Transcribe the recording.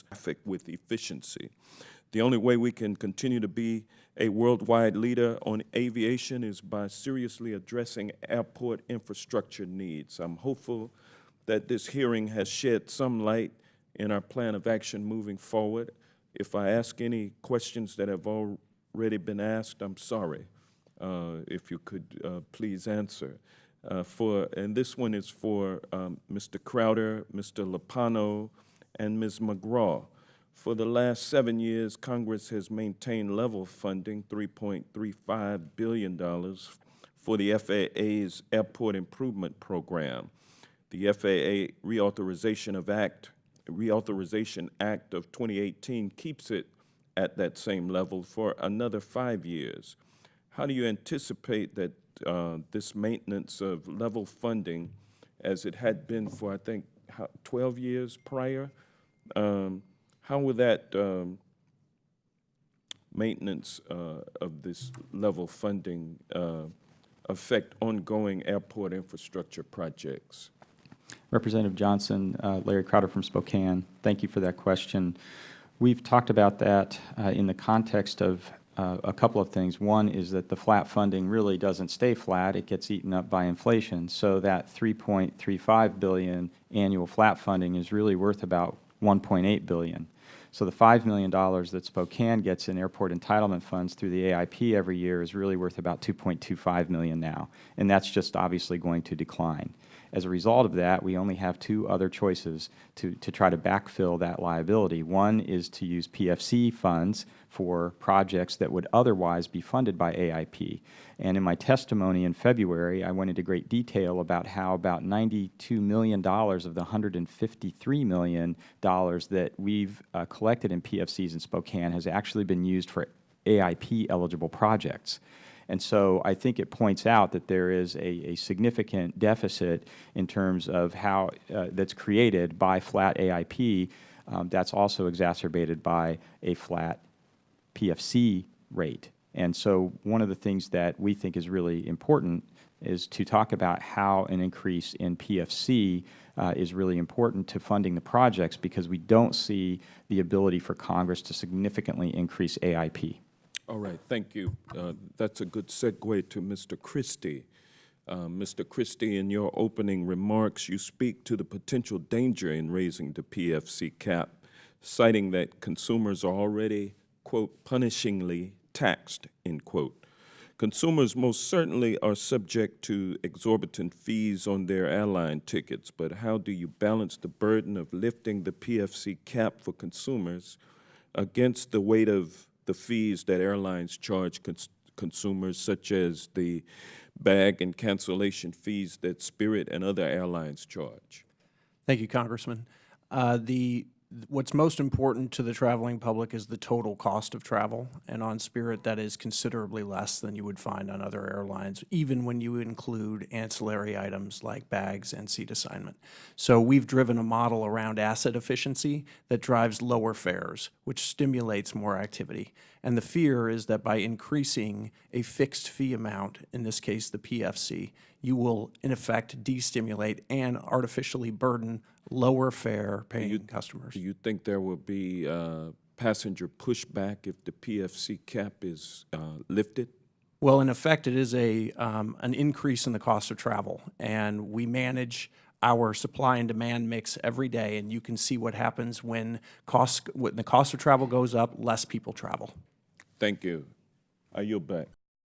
traffic with efficiency. The only way we can continue to be a worldwide leader on aviation is by seriously addressing airport infrastructure needs. I'm hopeful that this hearing has shed some light in our plan of action moving forward. If I ask any questions that have already been asked, I'm sorry. If you could please answer. And this one is for Mr. Crowder, Mr. Lopano, and Ms. McGraw. For the last 7 years, Congress has maintained level funding, $3.35 billion, for the FAA's Airport Improvement Program. The FAA Reauthorization Act of 2018 keeps it at that same level for another 5 years. How do you anticipate that this maintenance of level funding, as it had been for, I think, 12 years prior, how will that maintenance of this level funding affect ongoing airport infrastructure projects? Representative Johnson, Larry Crowder from Spokane, thank you for that question. We've talked about that in the context of a couple of things. One is that the flat funding really doesn't stay flat. It gets eaten up by inflation. So that $3.35 billion annual flat funding is really worth about $1.8 billion. So the $5 million that Spokane gets in airport entitlement funds through the AIP every year is really worth about $2.25 million now, and that's just obviously going to decline. As a result of that, we only have two other choices to try to backfill that liability. One is to use PFC funds for projects that would otherwise be funded by AIP. And in my testimony in February, I went into great detail about how about $92 million of the $153 million that we've collected in PFCs in Spokane has actually been used for AIP-eligible projects. And so I think it points out that there is a significant deficit in terms of how that's created by flat AIP. That's also exacerbated by a flat PFC rate. And so one of the things that we think is really important is to talk about how an increase in PFC is really important to funding the projects, because we don't see the ability for Congress to significantly increase AIP. All right, thank you. That's a good segue to Mr. Christie. Mr. Christie, in your opening remarks, you speak to the potential danger in raising the PFC cap, citing that consumers are already, quote, punishingly taxed, end quote. Consumers most certainly are subject to exorbitant fees on their airline tickets, but how do you balance the burden of lifting the PFC cap for consumers against the weight of the fees that airlines charge consumers, such as the bag and cancellation fees that Spirit and other airlines charge? Thank you, Congressman. What's most important to the traveling public is the total cost of travel, and on Spirit that is considerably less than you would find on other airlines, even when you include ancillary items like bags and seat assignment. So we've driven a model around asset efficiency that drives lower fares, which stimulates more activity. And the fear is that by increasing a fixed fee amount, in this case the PFC, you will in effect destimulate and artificially burden lower fare paying customers. Do you think there will be passenger pushback if the PFC cap is lifted? Well, in effect, it is an increase in the cost of travel, and we manage our supply and demand mix every day, and you can see what happens when the cost of travel goes up, less people travel. Thank you. I yield back.